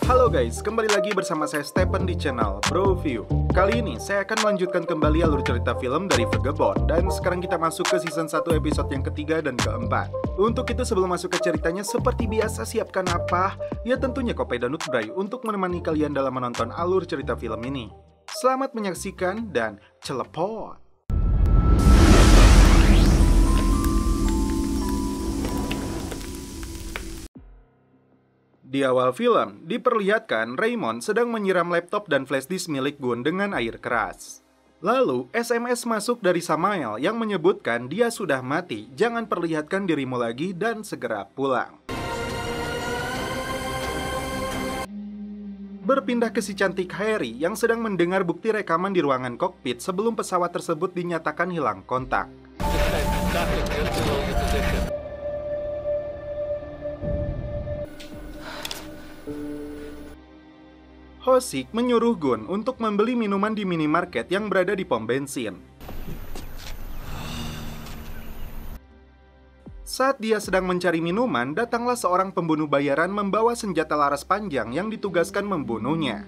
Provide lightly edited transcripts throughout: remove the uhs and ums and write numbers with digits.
Halo guys, kembali lagi bersama saya Stephen di channel Broview. Kali ini saya akan melanjutkan kembali alur cerita film dari Vagabond. Dan sekarang kita masuk ke season 1 episode yang ketiga dan keempat. Untuk itu sebelum masuk ke ceritanya, seperti biasa siapkan apa? Ya tentunya kopi dan nutbray untuk menemani kalian dalam menonton alur cerita film ini. Selamat menyaksikan dan celepot! Di awal film, diperlihatkan Raymond sedang menyiram laptop dan flash disk milik Gun dengan air keras. Lalu, SMS masuk dari Samael yang menyebutkan dia sudah mati, jangan perlihatkan dirimu lagi dan segera pulang. Berpindah ke si cantik Harry yang sedang mendengar bukti rekaman di ruangan kokpit sebelum pesawat tersebut dinyatakan hilang kontak. Hoshik menyuruh Gun untuk membeli minuman di minimarket yang berada di pom bensin. Saat dia sedang mencari minuman, datanglah seorang pembunuh bayaran membawa senjata laras panjang yang ditugaskan membunuhnya.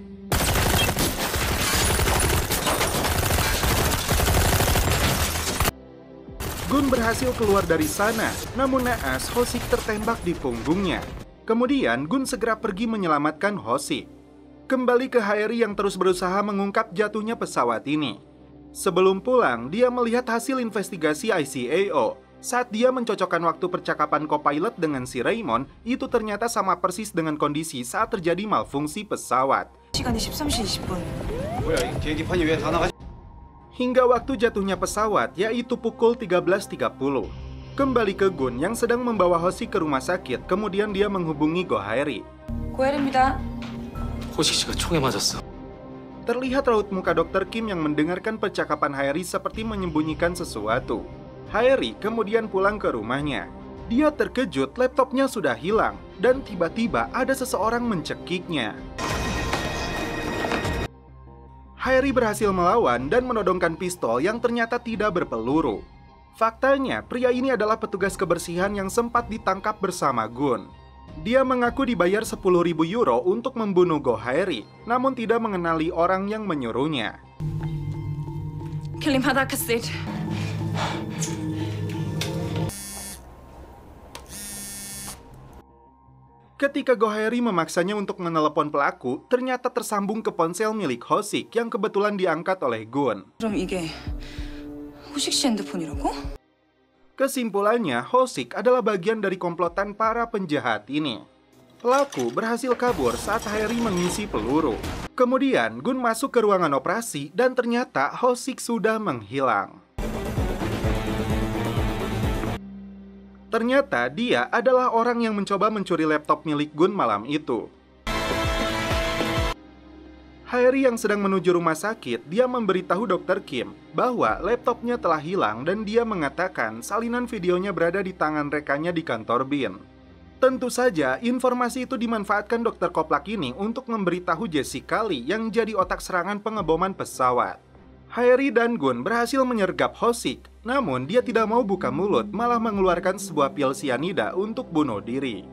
Gun berhasil keluar dari sana, namun naas Hoshik tertembak di punggungnya. Kemudian Gun segera pergi menyelamatkan Hoshik. Kembali ke Harry yang terus berusaha mengungkap jatuhnya pesawat ini. Sebelum pulang, dia melihat hasil investigasi ICAO. Saat dia mencocokkan waktu percakapan co-pilot dengan si Raymond, itu ternyata sama persis dengan kondisi saat terjadi malfungsi pesawat. Hingga waktu jatuhnya pesawat, yaitu pukul 13.30. Kembali ke Gun yang sedang membawa Hoshik ke rumah sakit, kemudian dia menghubungi Go Harry. Terlihat raut muka Dr. Kim yang mendengarkan percakapan Harry seperti menyembunyikan sesuatu. Harry kemudian pulang ke rumahnya. Dia terkejut laptopnya sudah hilang, dan tiba-tiba ada seseorang mencekiknya. Harry berhasil melawan dan menodongkan pistol yang ternyata tidak berpeluru. Faktanya, pria ini adalah petugas kebersihan yang sempat ditangkap bersama Gun. Dia mengaku dibayar 10.000 euro untuk membunuh Go Harry, namun tidak mengenali orang yang menyuruhnya. Ketika Go Harry memaksanya untuk menelepon pelaku, ternyata tersambung ke ponsel milik Hoshik yang kebetulan diangkat oleh Gun. Kesimpulannya, Hoshik adalah bagian dari komplotan para penjahat ini. Pelaku berhasil kabur saat Harry mengisi peluru. Kemudian, Gun masuk ke ruangan operasi dan ternyata Hoshik sudah menghilang. Ternyata dia adalah orang yang mencoba mencuri laptop milik Gun malam itu. Harry yang sedang menuju rumah sakit, dia memberitahu Dr. Kim bahwa laptopnya telah hilang dan dia mengatakan salinan videonya berada di tangan rekannya di kantor BIN. Tentu saja, informasi itu dimanfaatkan Dr. Koplak ini untuk memberitahu Jessica Lee yang jadi otak serangan pengeboman pesawat. Harry dan Gun berhasil menyergap Hoshik, namun dia tidak mau buka mulut, malah mengeluarkan sebuah pil sianida untuk bunuh diri.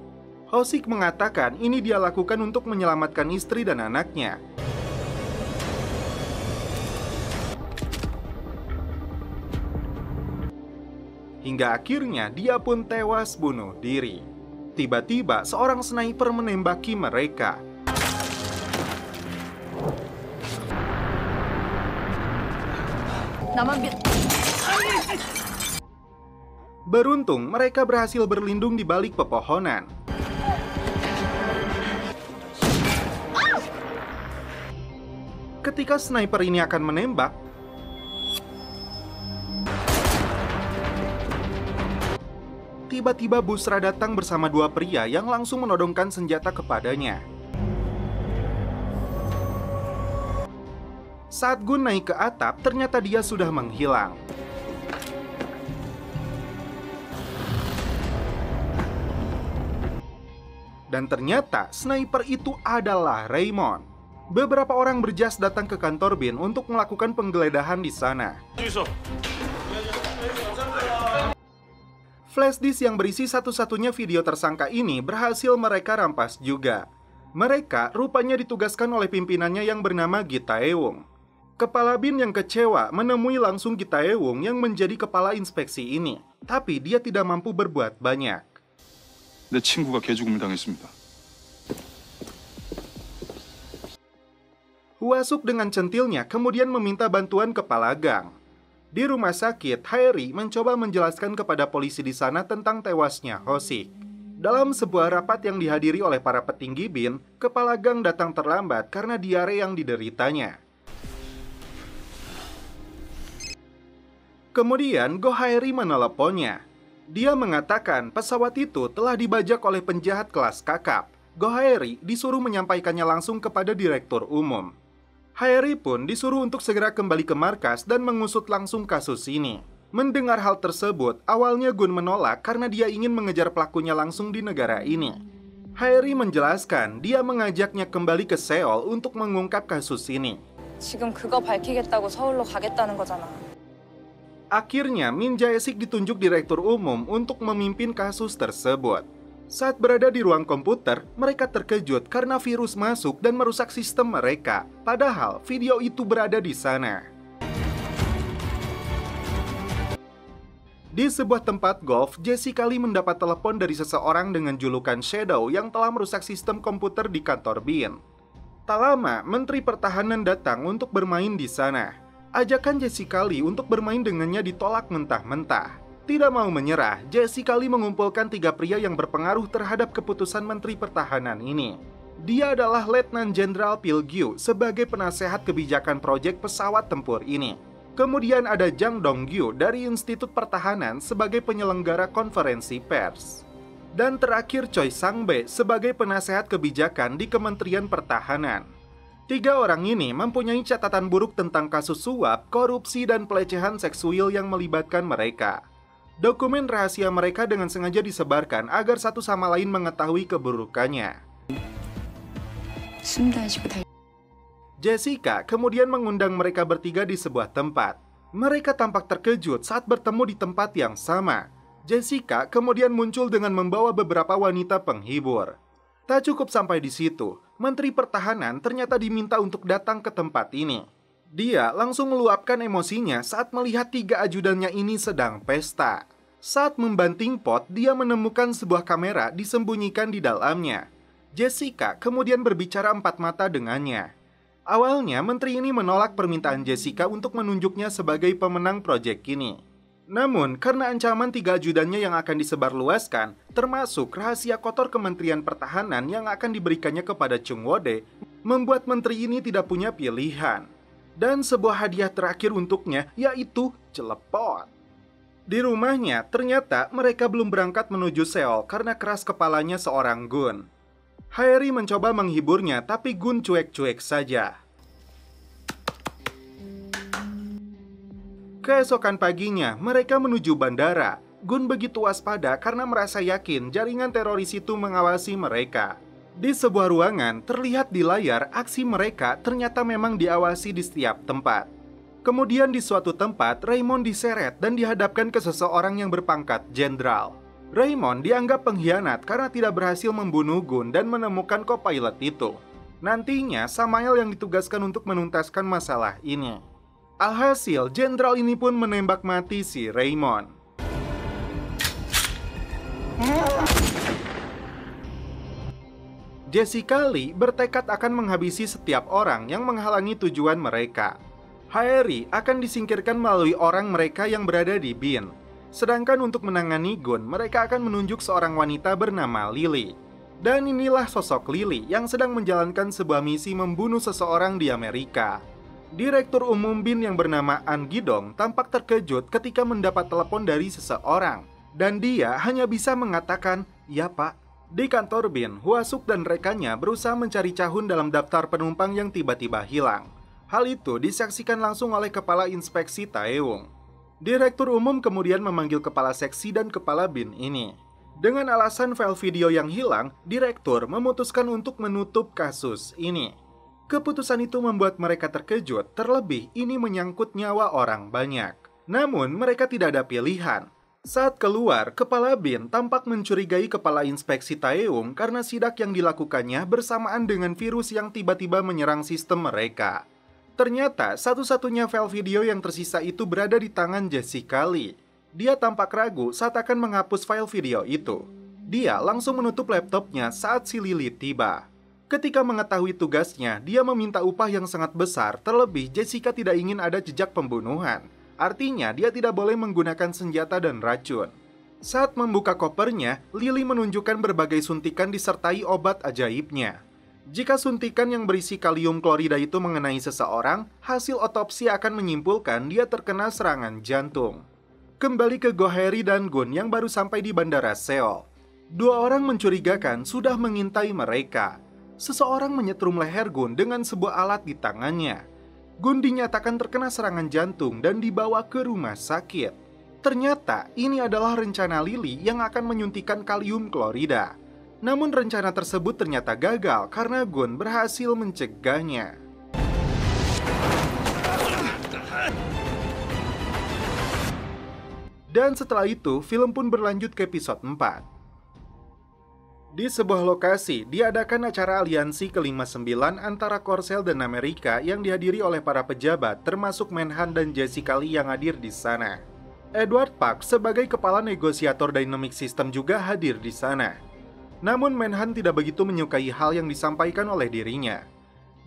Hoshik mengatakan ini dia lakukan untuk menyelamatkan istri dan anaknya. Hingga akhirnya dia pun tewas bunuh diri. Tiba-tiba seorang sniper menembaki mereka. Beruntung mereka berhasil berlindung di balik pepohonan. Ketika sniper ini akan menembak, tiba-tiba Busra datang bersama dua pria yang langsung menodongkan senjata kepadanya. Saat Gun naik ke atap, ternyata dia sudah menghilang. Dan ternyata sniper itu adalah Raymond. Beberapa orang berjas datang ke kantor BIN untuk melakukan penggeledahan di sana. Flash disk yang berisi satu-satunya video tersangka ini berhasil mereka rampas juga. Mereka rupanya ditugaskan oleh pimpinannya yang bernama Gi Tae-woong. Kepala BIN yang kecewa menemui langsung Gi Tae-woong yang menjadi kepala inspeksi ini. Tapi dia tidak mampu berbuat banyak. 내 친구가 개죽음을 당했습니다. Hwasuk dengan centilnya kemudian meminta bantuan kepala gang. Di rumah sakit, Haeri mencoba menjelaskan kepada polisi di sana tentang tewasnya Ho-sik. Dalam sebuah rapat yang dihadiri oleh para petinggi BIN, kepala gang datang terlambat karena diare yang dideritanya. Kemudian Go Haeri meneleponnya. Dia mengatakan pesawat itu telah dibajak oleh penjahat kelas kakap. Go Haeri disuruh menyampaikannya langsung kepada direktur umum. Haeri pun disuruh untuk segera kembali ke markas dan mengusut langsung kasus ini. Mendengar hal tersebut, awalnya Gun menolak karena dia ingin mengejar pelakunya langsung di negara ini. Haeri menjelaskan dia mengajaknya kembali ke Seoul untuk mengungkap kasus ini. 지금 그거 밝히겠다고 서울로 가겠다는 거잖아. Akhirnya, Min Jae-sik ditunjuk direktur umum untuk memimpin kasus tersebut. Saat berada di ruang komputer, mereka terkejut karena virus masuk dan merusak sistem mereka. Padahal video itu berada di sana. Di sebuah tempat golf, Jessica Lee mendapat telepon dari seseorang dengan julukan Shadow yang telah merusak sistem komputer di kantor BIN. Tak lama, Menteri Pertahanan datang untuk bermain di sana. Ajakan Jessica Lee untuk bermain dengannya ditolak mentah-mentah. Tidak mau menyerah, Jessica Lee mengumpulkan 3 pria yang berpengaruh terhadap keputusan Menteri Pertahanan ini. Dia adalah Letnan Jenderal Pil Gyu sebagai penasehat kebijakan proyek pesawat tempur ini. Kemudian ada Jang Dong-gyu dari Institut Pertahanan sebagai penyelenggara konferensi pers. Dan terakhir Choi Sang-bae sebagai penasehat kebijakan di Kementerian Pertahanan. 3 orang ini mempunyai catatan buruk tentang kasus suap, korupsi, dan pelecehan seksual yang melibatkan mereka. Dokumen rahasia mereka dengan sengaja disebarkan agar satu sama lain mengetahui keburukannya. Jessica kemudian mengundang mereka bertiga di sebuah tempat. Mereka tampak terkejut saat bertemu di tempat yang sama. Jessica kemudian muncul dengan membawa beberapa wanita penghibur. Tak cukup sampai di situ, Menteri Pertahanan ternyata diminta untuk datang ke tempat ini. Dia langsung meluapkan emosinya saat melihat 3 ajudannya ini sedang pesta. Saat membanting pot, dia menemukan sebuah kamera disembunyikan di dalamnya. Jessica kemudian berbicara 4 mata dengannya. Awalnya, menteri ini menolak permintaan Jessica untuk menunjuknya sebagai pemenang proyek ini. Namun, karena ancaman 3 ajudannya yang akan disebarluaskan, termasuk rahasia kotor Kementerian Pertahanan yang akan diberikannya kepada Chung Woo-dae, membuat menteri ini tidak punya pilihan. Dan sebuah hadiah terakhir untuknya yaitu celepot. Di rumahnya, ternyata mereka belum berangkat menuju Seoul karena keras kepalanya seorang Gun. Haeri mencoba menghiburnya, tapi Gun cuek-cuek saja. Keesokan paginya, mereka menuju bandara. Gun begitu waspada karena merasa yakin jaringan teroris itu mengawasi mereka. Di sebuah ruangan, terlihat di layar aksi mereka ternyata memang diawasi di setiap tempat. Kemudian di suatu tempat, Raymond diseret dan dihadapkan ke seseorang yang berpangkat jenderal. Raymond dianggap pengkhianat karena tidak berhasil membunuh Gun dan menemukan co-pilot itu. Nantinya, Samael yang ditugaskan untuk menuntaskan masalah ini. Alhasil, jenderal ini pun menembak mati si Raymond. Jessica Lee bertekad akan menghabisi setiap orang yang menghalangi tujuan mereka. Haeri akan disingkirkan melalui orang mereka yang berada di BIN. Sedangkan untuk menangani Gun, mereka akan menunjuk seorang wanita bernama Lily. Dan inilah sosok Lily yang sedang menjalankan sebuah misi membunuh seseorang di Amerika. Direktur Umum BIN yang bernama An Gi-dong tampak terkejut ketika mendapat telepon dari seseorang. Dan dia hanya bisa mengatakan, "Ya Pak." Di kantor BIN, Hwasuk dan rekannya berusaha mencari Cahun dalam daftar penumpang yang tiba-tiba hilang. Hal itu disaksikan langsung oleh Kepala Inspeksi Tae-woong. Direktur Umum kemudian memanggil Kepala Seksi dan Kepala BIN ini. Dengan alasan file video yang hilang, Direktur memutuskan untuk menutup kasus ini. Keputusan itu membuat mereka terkejut, terlebih ini menyangkut nyawa orang banyak. Namun mereka tidak ada pilihan. Saat keluar, Kepala Bin tampak mencurigai Kepala Inspeksi Taeung karena sidak yang dilakukannya bersamaan dengan virus yang tiba-tiba menyerang sistem mereka. Ternyata, satu-satunya file video yang tersisa itu berada di tangan Jessica Lee. Dia tampak ragu saat akan menghapus file video itu. Dia langsung menutup laptopnya saat si Lily tiba. Ketika mengetahui tugasnya, dia meminta upah yang sangat besar, terlebih Jessica tidak ingin ada jejak pembunuhan. Artinya, dia tidak boleh menggunakan senjata dan racun. Saat membuka kopernya, Lily menunjukkan berbagai suntikan disertai obat ajaibnya. Jika suntikan yang berisi kalium klorida itu mengenai seseorang, hasil otopsi akan menyimpulkan dia terkena serangan jantung. Kembali ke Go-heri dan Gun yang baru sampai di Bandara Seoul. Dua orang mencurigakan sudah mengintai mereka. Seseorang menyetrum leher Gun dengan sebuah alat di tangannya. Gun dinyatakan terkena serangan jantung dan dibawa ke rumah sakit. Ternyata ini adalah rencana Lily yang akan menyuntikkan kalium klorida. Namun rencana tersebut ternyata gagal karena Gun berhasil mencegahnya. Dan setelah itu, film pun berlanjut ke episode 4. Di sebuah lokasi, diadakan acara aliansi ke-59 antara Korsel dan Amerika yang dihadiri oleh para pejabat, termasuk Manhunt dan Jessica Lee yang hadir di sana. Edward Park sebagai kepala negosiator Dynamic System juga hadir di sana. Namun Manhunt tidak begitu menyukai hal yang disampaikan oleh dirinya.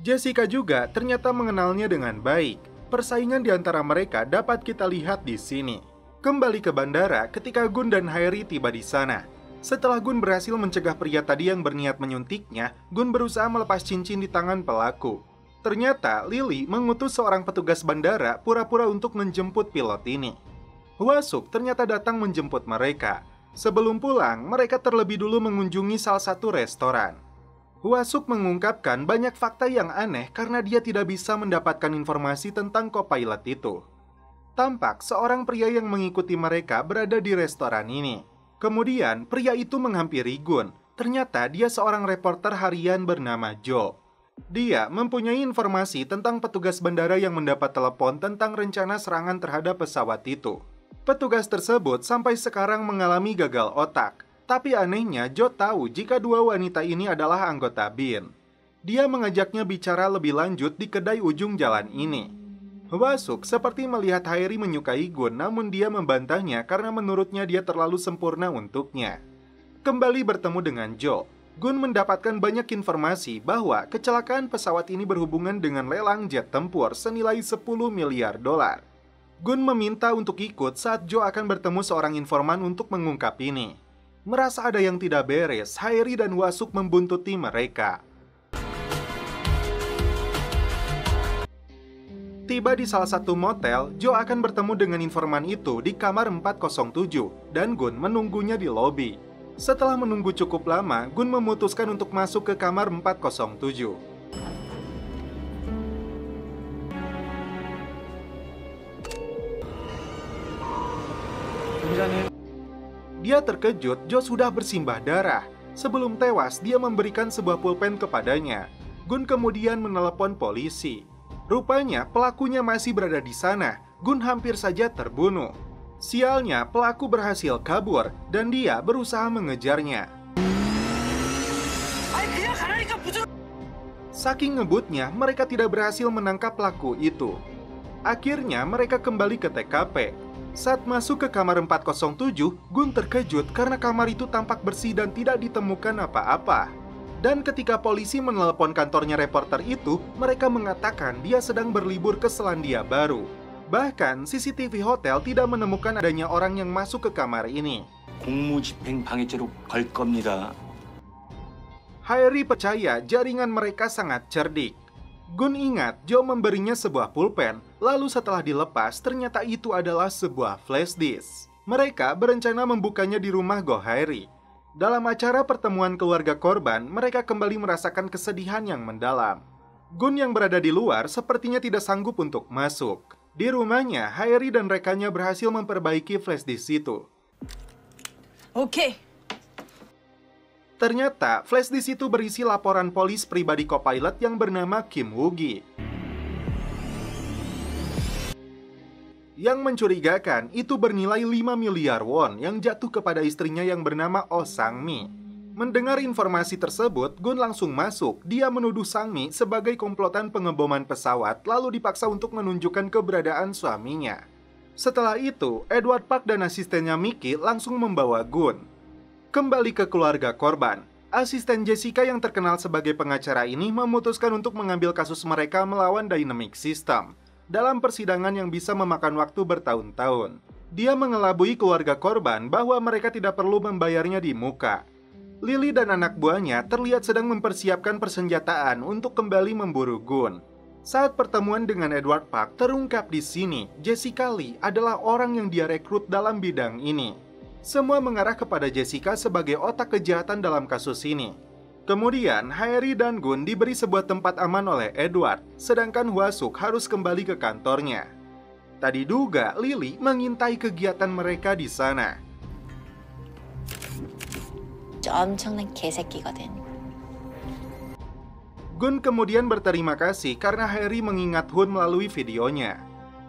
Jessica juga ternyata mengenalnya dengan baik. Persaingan di antara mereka dapat kita lihat di sini. Kembali ke bandara ketika Gun dan Haeri tiba di sana. Setelah Gun berhasil mencegah pria tadi yang berniat menyuntiknya, Gun berusaha melepas cincin di tangan pelaku. Ternyata Lily mengutus seorang petugas bandara pura-pura untuk menjemput pilot ini. Hwasuk ternyata datang menjemput mereka. Sebelum pulang, mereka terlebih dulu mengunjungi salah satu restoran. Hwasuk mengungkapkan banyak fakta yang aneh karena dia tidak bisa mendapatkan informasi tentang co-pilot itu. Tampak seorang pria yang mengikuti mereka berada di restoran ini. Kemudian, pria itu menghampiri Gun. Ternyata dia seorang reporter harian bernama Joe. Dia mempunyai informasi tentang petugas bandara yang mendapat telepon tentang rencana serangan terhadap pesawat itu. Petugas tersebut sampai sekarang mengalami gagal otak. Tapi anehnya, Joe tahu jika dua wanita ini adalah anggota BIN. Dia mengajaknya bicara lebih lanjut di kedai ujung jalan ini. Hwasuk seperti melihat Haeri menyukai Gun, namun dia membantahnya karena menurutnya dia terlalu sempurna untuknya. Kembali bertemu dengan Joe, Gun mendapatkan banyak informasi bahwa kecelakaan pesawat ini berhubungan dengan lelang jet tempur senilai 10 miliar dolar. Gun meminta untuk ikut saat Joe akan bertemu seorang informan untuk mengungkap ini. Merasa ada yang tidak beres, Haeri dan Hwasuk membuntuti mereka. Tiba di salah satu motel, Joe akan bertemu dengan informan itu di kamar 407 dan Gun menunggunya di lobi. Setelah menunggu cukup lama, Gun memutuskan untuk masuk ke kamar 407. Dia terkejut, Joe sudah bersimbah darah. Sebelum tewas, dia memberikan sebuah pulpen kepadanya. Gun kemudian menelepon polisi. Rupanya pelakunya masih berada di sana. Gun hampir saja terbunuh. Sialnya, pelaku berhasil kabur dan dia berusaha mengejarnya. Saking ngebutnya, mereka tidak berhasil menangkap pelaku itu. Akhirnya mereka kembali ke TKP. Saat masuk ke kamar 407, Gun terkejut karena kamar itu tampak bersih dan tidak ditemukan apa-apa. Dan ketika polisi menelepon kantornya reporter itu, mereka mengatakan dia sedang berlibur ke Selandia Baru. Bahkan, CCTV hotel tidak menemukan adanya orang yang masuk ke kamar ini. 공무집행 방해죄로 걸 겁니다. Haeri percaya jaringan mereka sangat cerdik. Gun ingat Joe memberinya sebuah pulpen, lalu setelah dilepas ternyata itu adalah sebuah flash disk. Mereka berencana membukanya di rumah Go-heri. Dalam acara pertemuan keluarga korban, mereka kembali merasakan kesedihan yang mendalam. Gun yang berada di luar sepertinya tidak sanggup untuk masuk. Di rumahnya, Haeri dan rekannya berhasil memperbaiki flash disk itu. 오케이. Ternyata, flash disk itu berisi laporan polis pribadi co-pilot yang bernama Kim Woo-gi. Yang mencurigakan itu bernilai 5 miliar won yang jatuh kepada istrinya yang bernama Oh Sang-mi. Mendengar informasi tersebut, Gun langsung masuk. Dia menuduh Sang-mi sebagai komplotan pengeboman pesawat lalu dipaksa untuk menunjukkan keberadaan suaminya. Setelah itu, Edward Park dan asistennya Mickey langsung membawa Gun. Kembali ke keluarga korban, asisten Jessica yang terkenal sebagai pengacara ini memutuskan untuk mengambil kasus mereka melawan Dynamic System. Dalam persidangan yang bisa memakan waktu bertahun-tahun, dia mengelabui keluarga korban bahwa mereka tidak perlu membayarnya di muka. Lily dan anak buahnya terlihat sedang mempersiapkan persenjataan untuk kembali memburu Gun. Saat pertemuan dengan Edward Park terungkap di sini, Jessica Lee adalah orang yang dia rekrut dalam bidang ini. Semua mengarah kepada Jessica sebagai otak kejahatan dalam kasus ini. Kemudian, Haeri dan Gun diberi sebuah tempat aman oleh Edward, sedangkan Hwasuk harus kembali ke kantornya. Tadi duga Lily mengintai kegiatan mereka di sana. 엄청난 개새끼거든. Gun kemudian berterima kasih karena Haeri mengingat Hun melalui videonya.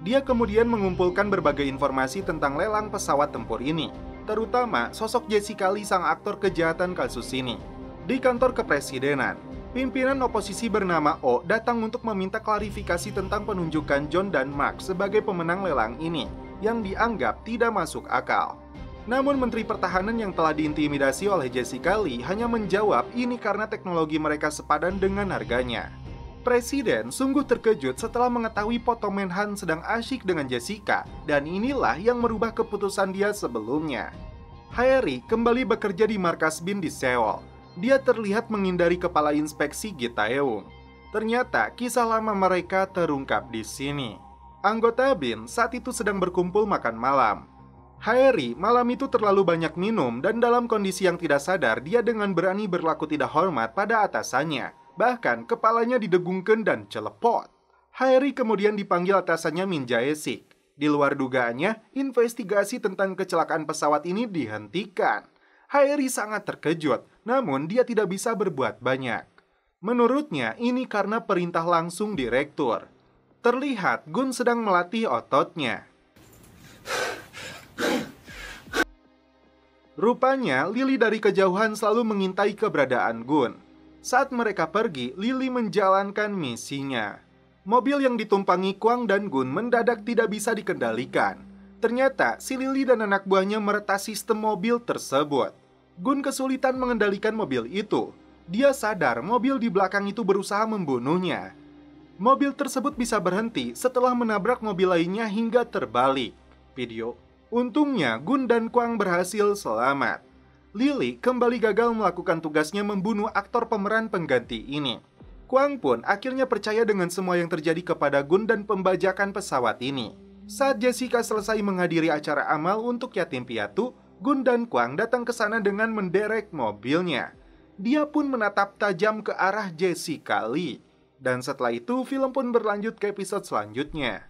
Dia kemudian mengumpulkan berbagai informasi tentang lelang pesawat tempur ini, terutama sosok Jessica Lee sang aktor kejahatan kasus ini. Di kantor kepresidenan, pimpinan oposisi bernama Oh datang untuk meminta klarifikasi tentang penunjukan John dan Mark sebagai pemenang lelang ini, yang dianggap tidak masuk akal. Namun Menteri Pertahanan yang telah diintimidasi oleh Jessica Lee hanya menjawab ini karena teknologi mereka sepadan dengan harganya. Presiden sungguh terkejut setelah mengetahui Poto Menhan sedang asyik dengan Jessica, dan inilah yang merubah keputusan dia sebelumnya. Haeri kembali bekerja di markas BIN di Seoul. Dia terlihat menghindari kepala inspeksi Gi Taewoong. Ternyata kisah lama mereka terungkap di sini. Anggota BIN saat itu sedang berkumpul makan malam. Haeri malam itu terlalu banyak minum dan dalam kondisi yang tidak sadar dia dengan berani berlaku tidak hormat pada atasannya. Bahkan kepalanya didegungkan dan celepot. Haeri kemudian dipanggil atasannya Min Jae-sik. Di luar dugaannya, investigasi tentang kecelakaan pesawat ini dihentikan. Haeri sangat terkejut, namun dia tidak bisa berbuat banyak. Menurutnya, ini karena perintah langsung direktur. Terlihat Gun sedang melatih ototnya. Rupanya, Lily dari kejauhan selalu mengintai keberadaan Gun. Saat mereka pergi, Lily menjalankan misinya. Mobil yang ditumpangi Kwang dan Gun mendadak tidak bisa dikendalikan. Ternyata, si Lily dan anak buahnya meretas sistem mobil tersebut. Gun kesulitan mengendalikan mobil itu. Dia sadar mobil di belakang itu berusaha membunuhnya. Mobil tersebut bisa berhenti setelah menabrak mobil lainnya hingga terbalik. Video. Untungnya, Gun dan Kwang berhasil selamat. Lily kembali gagal melakukan tugasnya membunuh aktor pemeran pengganti ini. Kwang pun akhirnya percaya dengan semua yang terjadi kepada Gun dan pembajakan pesawat ini. Saat Jessica selesai menghadiri acara amal untuk yatim piatu, Gun dan Kwang datang ke sana dengan menderek mobilnya. Dia pun menatap tajam ke arah Jessica Lee. Dan setelah itu, film pun berlanjut ke episode selanjutnya.